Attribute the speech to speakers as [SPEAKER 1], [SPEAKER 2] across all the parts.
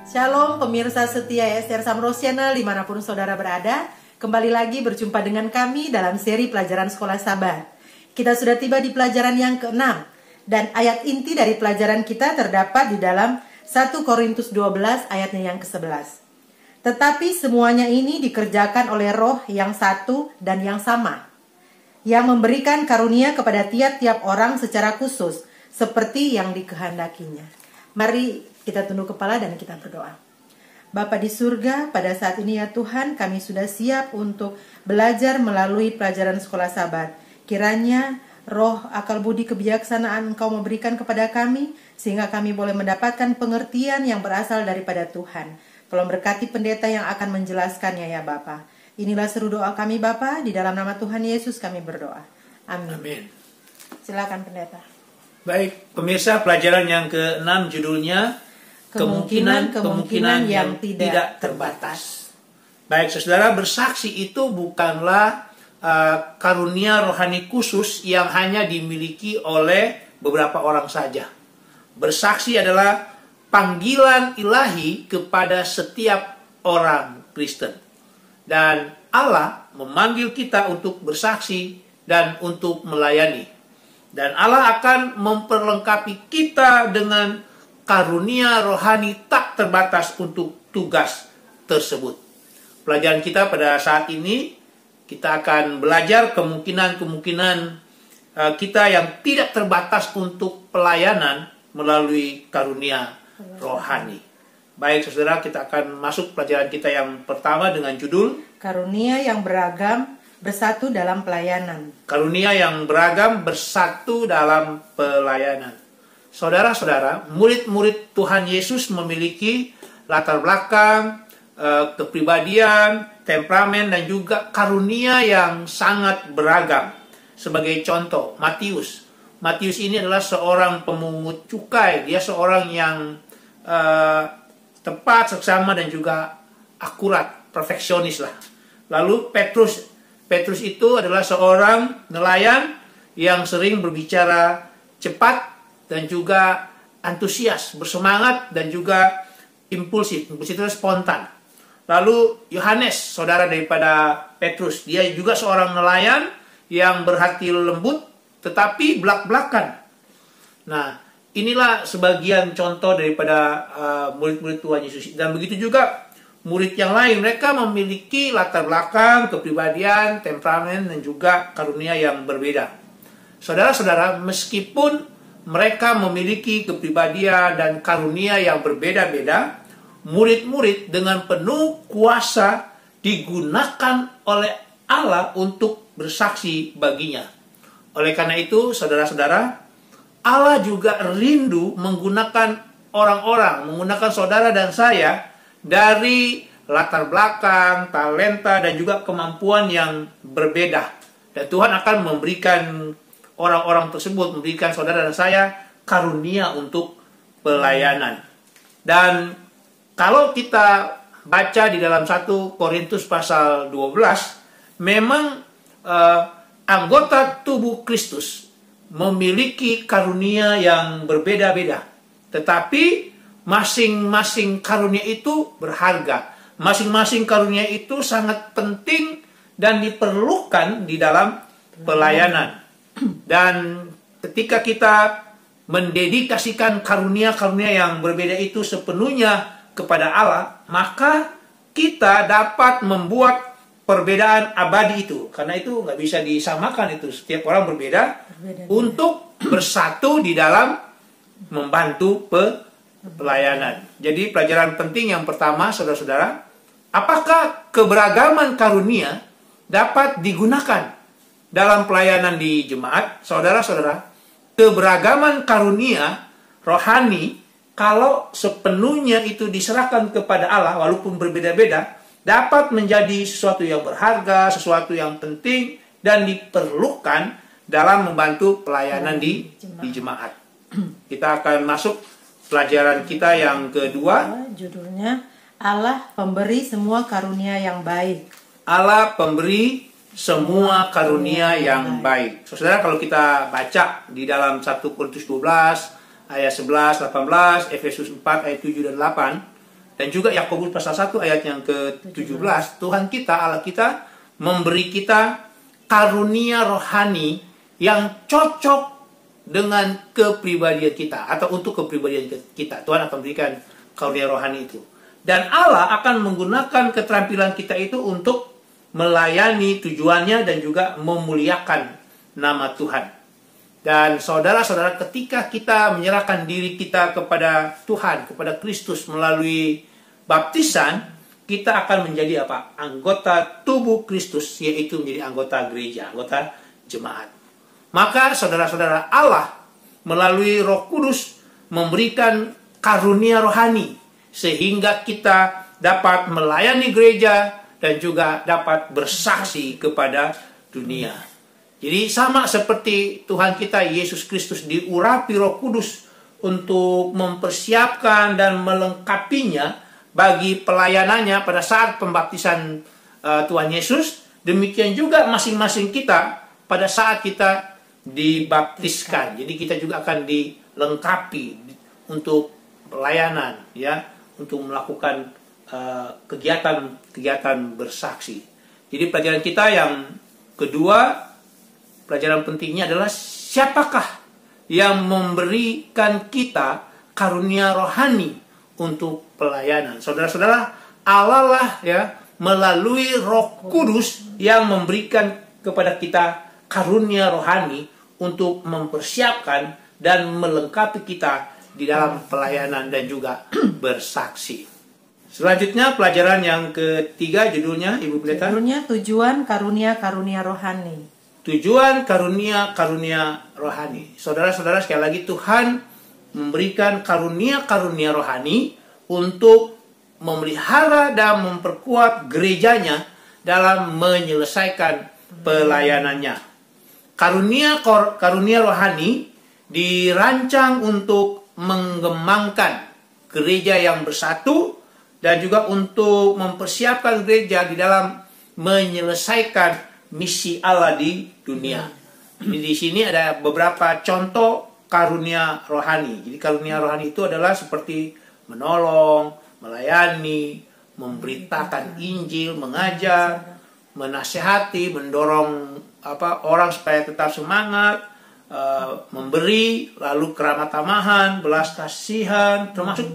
[SPEAKER 1] Shalom pemirsa setia SR Samros Channel dimanapun saudara berada. Kembali lagi berjumpa dengan kami dalam seri pelajaran sekolah sabar. Kita sudah tiba di pelajaran yang ke-6. Dan ayat inti dari pelajaran kita terdapat di dalam 1 Korintus 12 ayatnya yang ke-11. Tetapi semuanya ini dikerjakan oleh Roh yang satu dan yang sama, yang memberikan karunia kepada tiap-tiap orang secara khusus, seperti yang dikehendakinya. Mari kita tunduk kepala dan kita berdoa. Bapa di surga, pada saat ini ya Tuhan, kami sudah siap untuk belajar melalui pelajaran sekolah sabar. Kiranya roh, akal budi, kebijaksanaan Engkau memberikan kepada kami, sehingga kami boleh mendapatkan pengertian yang berasal daripada Tuhan. Tolong berkati pendeta yang akan menjelaskannya ya Bapa. Inilah seru doa kami Bapa, di dalam nama Tuhan Yesus kami berdoa. Amin.
[SPEAKER 2] Amin.
[SPEAKER 1] Silakan pendeta.
[SPEAKER 2] Baik, pemirsa, pelajaran yang ke-6 judulnya Kemungkinan yang tidak terbatas. Baik, saudara, bersaksi itu bukanlah karunia rohani khusus yang hanya dimiliki oleh beberapa orang saja. Bersaksi adalah panggilan ilahi kepada setiap orang Kristen. Dan Allah memanggil kita untuk bersaksi dan untuk melayani. Dan Allah akan memperlengkapi kita dengan karunia rohani tak terbatas untuk tugas tersebut. Pelajaran kita pada saat ini, kita akan belajar kemungkinan-kemungkinan kita yang tidak terbatas untuk pelayanan melalui karunia rohani. Baik saudara, kita akan masuk pelajaran kita yang pertama dengan judul
[SPEAKER 1] Karunia yang beragam bersatu dalam pelayanan.
[SPEAKER 2] Karunia yang beragam bersatu dalam pelayanan. Saudara-saudara, murid-murid Tuhan Yesus memiliki latar belakang, kepribadian, temperamen, dan juga karunia yang sangat beragam. Sebagai contoh, Matius. Matius ini adalah seorang pemungut cukai. Dia seorang yang tepat, seksama, dan juga akurat, perfeksionis lah. Lalu Petrus itu adalah seorang nelayan yang sering berbicara cepat dan juga antusias, bersemangat, dan juga impulsif. Impulsif itu spontan. Lalu Yohanes, saudara daripada Petrus, dia juga seorang nelayan yang berhati lembut, tetapi belak-belakan. Nah, inilah sebagian contoh daripada murid-murid Tuhan Yesus. Dan begitu juga murid yang lain, mereka memiliki latar belakang, kepribadian, temperamen, dan juga karunia yang berbeda. Saudara-saudara, meskipun mereka memiliki kepribadian dan karunia yang berbeda-beda, murid-murid dengan penuh kuasa digunakan oleh Allah untuk bersaksi baginya. Oleh karena itu, saudara-saudara, Allah juga rindu menggunakan orang-orang, menggunakan saudara dan saya dari latar belakang, talenta, dan juga kemampuan yang berbeda. Dan Tuhan akan memberikan orang-orang tersebut, memberikan saudara dan saya karunia untuk pelayanan. Dan kalau kita baca di dalam 1 Korintus pasal 12, memang anggota tubuh Kristus memiliki karunia yang berbeda-beda. Tetapi masing-masing karunia itu berharga. Masing-masing karunia itu sangat penting dan diperlukan di dalam pelayanan. Dan ketika kita mendedikasikan karunia-karunia yang berbeda itu sepenuhnya kepada Allah, maka kita dapat membuat perbedaan abadi itu. Karena itu nggak bisa disamakan itu. Setiap orang berbeda untuk bersatu di dalam membantu pelayanan. Jadi pelajaran penting yang pertama, saudara-saudara, apakah keberagaman karunia dapat digunakan dalam pelayanan di jemaat? Saudara-saudara, keberagaman karunia rohani kalau sepenuhnya itu diserahkan kepada Allah, walaupun berbeda-beda, dapat menjadi sesuatu yang berharga, sesuatu yang penting, dan diperlukan dalam membantu pelayanan di jemaat. Kita akan masuk pelajaran kita yang kedua.
[SPEAKER 1] Judulnya Allah pemberi semua karunia yang baik.
[SPEAKER 2] Allah pemberi semua karunia yang baik. Saudara, kalau kita baca di dalam 1 Korintus 12 ayat 11, 18, Efesus 4 ayat 7 dan 8, dan juga Yakobus pasal 1 ayat yang ke-17, Tuhan kita, Allah kita memberi kita karunia rohani yang cocok dengan kepribadian kita atau untuk kepribadian kita. Tuhan akan berikan karunia rohani itu. Dan Allah akan menggunakan keterampilan kita itu untuk melayani tujuannya dan juga memuliakan nama Tuhan. Dan saudara-saudara, ketika kita menyerahkan diri kita kepada Tuhan, kepada Kristus melalui baptisan, kita akan menjadi apa? Anggota tubuh Kristus, yaitu menjadi anggota gereja, anggota jemaat. Maka saudara-saudara, Allah melalui Roh Kudus memberikan karunia rohani sehingga kita dapat melayani gereja dan juga dapat bersaksi kepada dunia. Jadi sama seperti Tuhan kita Yesus Kristus diurapi Roh Kudus untuk mempersiapkan dan melengkapinya bagi pelayanannya pada saat pembaptisan Tuhan Yesus, demikian juga masing-masing kita pada saat kita dibaptiskan. Jadi kita juga akan dilengkapi untuk pelayanan, ya, untuk melakukan kegiatan bersaksi. Jadi pelajaran kita yang kedua, pelajaran pentingnya adalah siapakah yang memberikan kita karunia rohani untuk pelayanan. Saudara-saudara, Allah lah ya melalui Roh Kudus yang memberikan kepada kita karunia rohani untuk mempersiapkan dan melengkapi kita di dalam pelayanan dan juga bersaksi. Selanjutnya pelajaran yang ketiga, judulnya Ibu Pendeta.
[SPEAKER 1] Judulnya tujuan karunia-karunia rohani.
[SPEAKER 2] Tujuan karunia-karunia rohani. Saudara-saudara, sekali lagi Tuhan memberikan karunia-karunia rohani untuk memelihara dan memperkuat gerejanya dalam menyelesaikan pelayanannya. Karunia rohani dirancang untuk mengembangkan gereja yang bersatu dan juga untuk mempersiapkan gereja di dalam menyelesaikan misi Allah di dunia. Jadi di sini ada beberapa contoh karunia rohani. Jadi karunia rohani itu adalah seperti menolong, melayani, memberitakan Injil, mengajar, menasehati, mendorong orang supaya tetap semangat, memberi, lalu keramah tamahan, belas kasihan, termasuk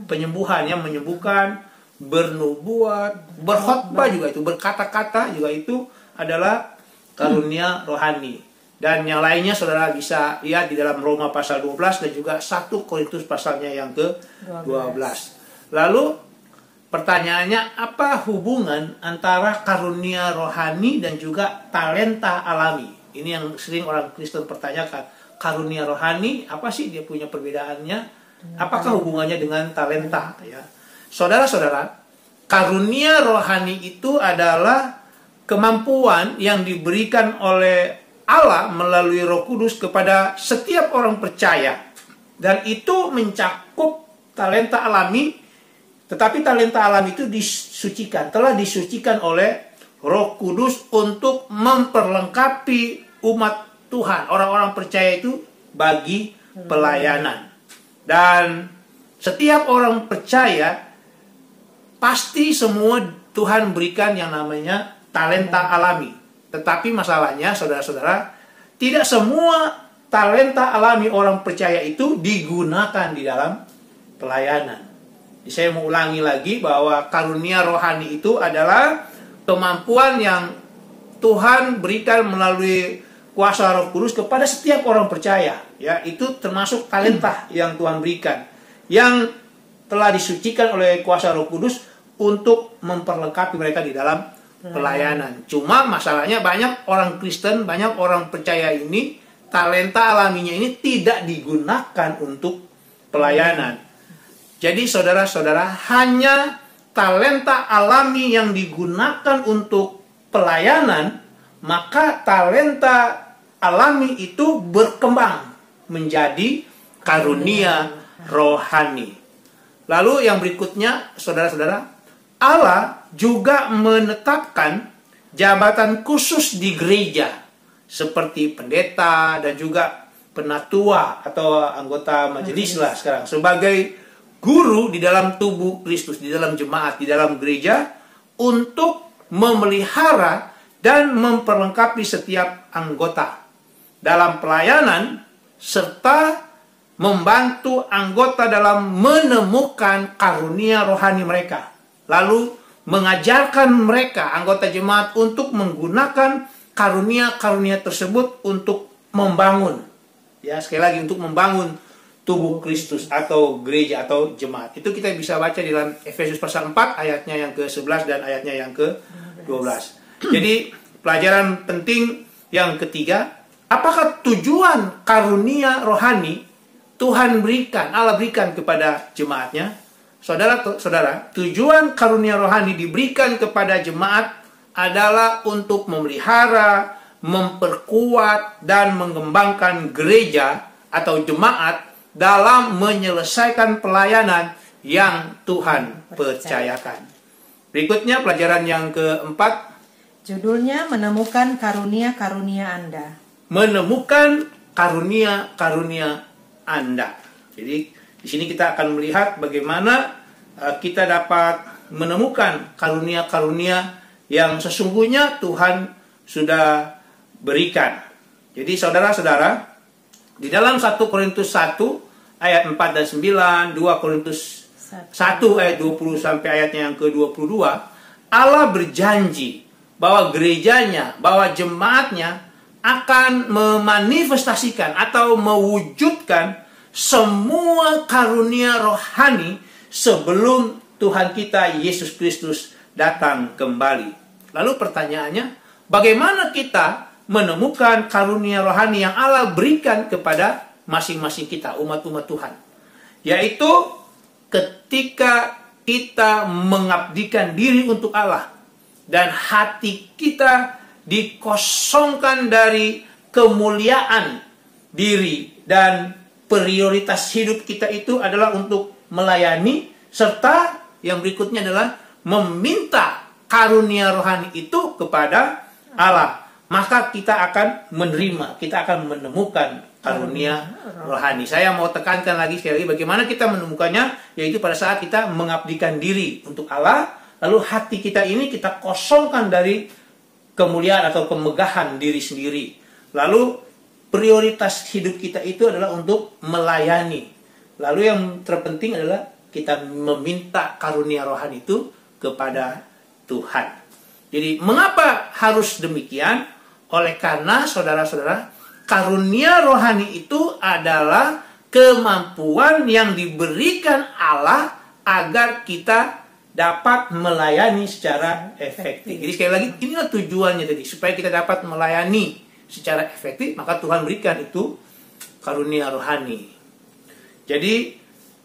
[SPEAKER 2] penyembuhan, yang menyembuhkan, bernubuat, berkhotbah juga itu, berkata-kata juga itu adalah karunia rohani. Dan yang lainnya saudara bisa lihat di dalam Roma pasal 12 dan juga 1 Korintus pasalnya yang ke-12. Lalu pertanyaannya, apa hubungan antara karunia rohani dan juga talenta alami? Ini yang sering orang Kristen pertanyakan. Karunia rohani, apa sih dia punya perbedaannya? Apakah hubungannya dengan talenta? Ya. Saudara-saudara, karunia rohani itu adalah kemampuan yang diberikan oleh Allah melalui Roh Kudus kepada setiap orang percaya. Dan itu mencakup talenta alami, tetapi talenta alami itu disucikan, telah disucikan oleh Roh Kudus untuk memperlengkapi umat Tuhan, orang-orang percaya itu bagi pelayanan. Dan setiap orang percaya pasti semua Tuhan berikan yang namanya talenta alami. Tetapi masalahnya, saudara-saudara, tidak semua talenta alami orang percaya itu digunakan di dalam pelayanan. Jadi saya mau ulangi lagi bahwa karunia rohani itu adalah kemampuan yang Tuhan berikan melalui kuasa Roh Kudus kepada setiap orang percaya. Ya, itu termasuk talenta yang Tuhan berikan, yang telah disucikan oleh kuasa Roh Kudus untuk memperlengkapi mereka di dalam pelayanan. Cuma masalahnya banyak orang Kristen, banyak orang percaya ini, talenta alaminya ini tidak digunakan untuk pelayanan. Jadi saudara-saudara, hanya talenta alami yang digunakan untuk pelayanan, maka talenta alami itu berkembang menjadi karunia rohani. Lalu yang berikutnya, saudara-saudara, Allah juga menetapkan jabatan khusus di gereja seperti pendeta dan juga penatua atau anggota majelis lah sekarang sebagai guru di dalam tubuh Kristus, di dalam jemaat, di dalam gereja, untuk memelihara dan memperlengkapi setiap anggota dalam pelayanan, serta membantu anggota dalam menemukan karunia rohani mereka. Lalu mengajarkan mereka, anggota jemaat, untuk menggunakan karunia-karunia tersebut untuk membangun. Ya, sekali lagi, untuk membangun tubuh Kristus atau gereja atau jemaat. Itu kita bisa baca di dalam Efesus pasal 4 ayatnya yang ke-11 dan ayatnya yang ke-12. Jadi pelajaran penting yang ketiga, apakah tujuan karunia rohani Tuhan berikan, Allah berikan kepada jemaatnya? Saudara-saudara, tujuan karunia rohani diberikan kepada jemaat adalah untuk memelihara, memperkuat, dan mengembangkan gereja atau jemaat dalam menyelesaikan pelayanan yang Tuhan percayakan. Berikutnya pelajaran yang keempat.
[SPEAKER 1] Judulnya menemukan karunia-karunia Anda.
[SPEAKER 2] Menemukan karunia-karunia Anda. Jadi di sini kita akan melihat bagaimana kita dapat menemukan karunia-karunia yang sesungguhnya Tuhan sudah berikan. Jadi saudara-saudara, di dalam 1 Korintus 1 ayat 4 dan 9, 2 Korintus 1 ayat 20 sampai ayatnya yang ke-22, Allah berjanji bahwa gerejanya, bahwa jemaatnya akan memanifestasikan atau mewujudkan semua karunia rohani sebelum Tuhan kita Yesus Kristus datang kembali. Lalu pertanyaannya, bagaimana kita menemukan karunia rohani yang Allah berikan kepada masing-masing kita, umat-umat Tuhan? Yaitu ketika kita mengabdikan diri untuk Allah dan hati kita dikosongkan dari kemuliaan diri, dan prioritas hidup kita itu adalah untuk melayani, serta yang berikutnya adalah meminta karunia rohani itu kepada Allah. Maka kita akan menerima, kita akan menemukan karunia rohani. Saya mau tekankan lagi sekali lagi bagaimana kita menemukannya, yaitu pada saat kita mengabdikan diri untuk Allah, lalu hati kita ini kita kosongkan dari kemuliaan atau kemegahan diri sendiri. Lalu prioritas hidup kita itu adalah untuk melayani. Lalu yang terpenting adalah kita meminta karunia rohani itu kepada Tuhan. Jadi mengapa harus demikian? Oleh karena saudara-saudara, karunia rohani itu adalah kemampuan yang diberikan Allah agar kita dapat melayani secara efektif. Jadi sekali lagi, inilah tujuannya tadi, supaya kita dapat melayani secara efektif, maka Tuhan berikan itu karunia rohani. Jadi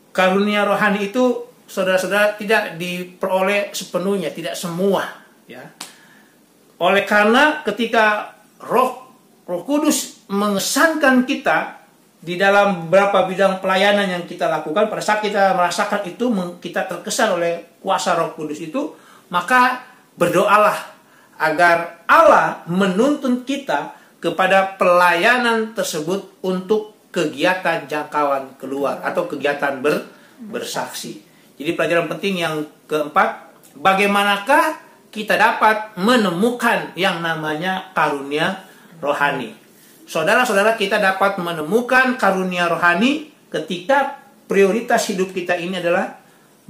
[SPEAKER 2] karunia rohani itu, saudara-saudara, tidak diperoleh sepenuhnya, tidak semua, ya. Oleh karena ketika Roh Kudus mengesankan kita di dalam beberapa bidang pelayanan yang kita lakukan, pada saat kita merasakan itu, kita terkesan oleh kuasa Roh Kudus itu, maka berdoalah agar Allah menuntun kita kepada pelayanan tersebut untuk kegiatan jangkauan keluar atau kegiatan bersaksi. Jadi pelajaran penting yang keempat, bagaimanakah kita dapat menemukan yang namanya karunia rohani? Saudara-saudara, kita dapat menemukan karunia rohani ketika prioritas hidup kita ini adalah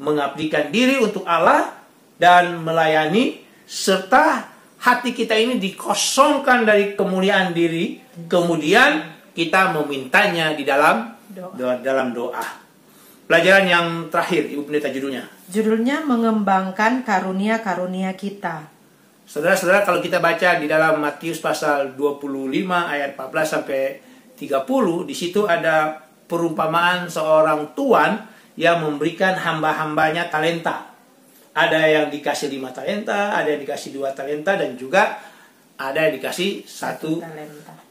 [SPEAKER 2] mengabdikan diri untuk Allah dan melayani, serta hati kita ini dikosongkan dari kemuliaan diri, kemudian kita memintanya di dalam doa. Pelajaran yang terakhir, Ibu Pendeta, judulnya
[SPEAKER 1] mengembangkan karunia-karunia kita.
[SPEAKER 2] Saudara-saudara, kalau kita baca di dalam Matius pasal 25 ayat 14 sampai 30, di situ ada perumpamaan seorang tuan yang memberikan hamba-hambanya talenta. Ada yang dikasih 5 talenta, ada yang dikasih 2 talenta, dan juga ada yang dikasih 1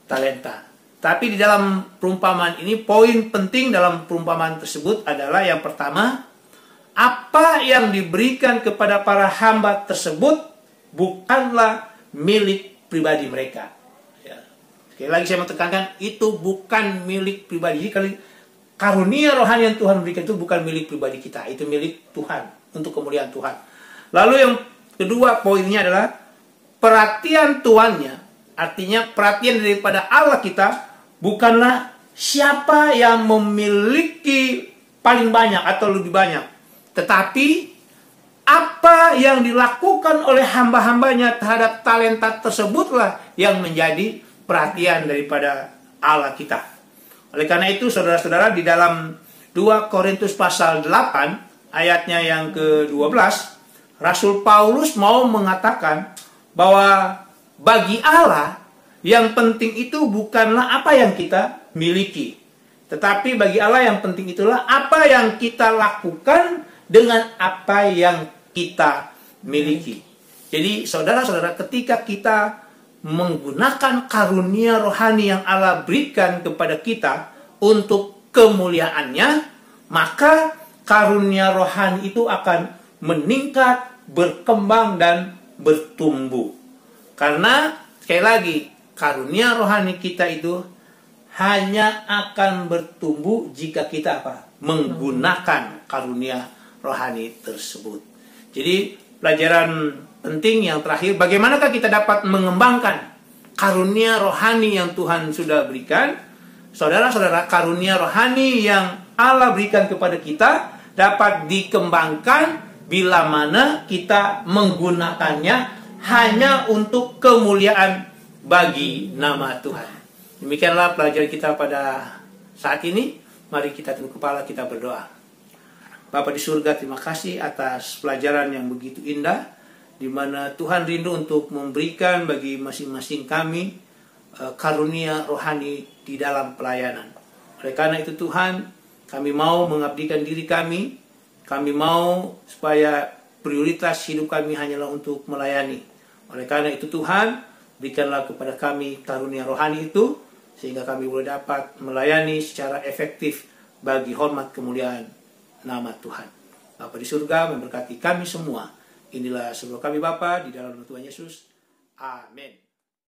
[SPEAKER 2] talenta. Tapi di dalam perumpamaan ini, poin penting dalam perumpamaan tersebut adalah yang pertama, apa yang diberikan kepada para hamba tersebut bukanlah milik pribadi mereka. Ya. Sekali lagi saya mau tekankan, itu bukan milik pribadi. Jadi karunia rohani yang Tuhan berikan itu bukan milik pribadi kita, itu milik Tuhan, untuk kemuliaan Tuhan. Lalu yang kedua poinnya adalah perhatian tuannya, artinya perhatian daripada Allah kita bukanlah siapa yang memiliki paling banyak atau lebih banyak, tetapi apa yang dilakukan oleh hamba-hambanya terhadap talenta tersebutlah yang menjadi perhatian daripada Allah kita. Oleh karena itu, saudara-saudara, di dalam 2 Korintus pasal 8, ayatnya yang ke-12, Rasul Paulus mau mengatakan bahwa bagi Allah, yang penting itu bukanlah apa yang kita miliki. Tetapi bagi Allah yang penting itulah apa yang kita lakukan dengan apa yang kita miliki. Jadi saudara-saudara, ketika kita menggunakan karunia rohani yang Allah berikan kepada kita untuk kemuliaannya, maka karunia rohani itu akan meningkat, berkembang, dan bertumbuh. Karena sekali lagi, karunia rohani kita itu hanya akan bertumbuh jika kita menggunakan karunia rohani tersebut. Jadi pelajaran penting yang terakhir, bagaimanakah kita dapat mengembangkan karunia rohani yang Tuhan sudah berikan? Saudara-saudara, karunia rohani yang Allah berikan kepada kita dapat dikembangkan bila mana kita menggunakannya hanya untuk kemuliaan bagi nama Tuhan. Demikianlah pelajaran kita pada saat ini. Mari kita tunduk kepala, kita berdoa. Bapa di surga, terima kasih atas pelajaran yang begitu indah, di mana Tuhan rindu untuk memberikan bagi masing-masing kami karunia rohani di dalam pelayanan. Oleh karena itu Tuhan, kami mau mengabdikan diri kami mau supaya prioritas hidup kami hanyalah untuk melayani. Oleh karena itu Tuhan, berikanlah kepada kami karunia rohani itu, sehingga kami boleh dapat melayani secara efektif bagi hormat kemuliaan nama Tuhan. Bapa di surga memberkati kami semua. Inilah sebelum kami Bapa, di dalam nama Tuhan Yesus. Amin.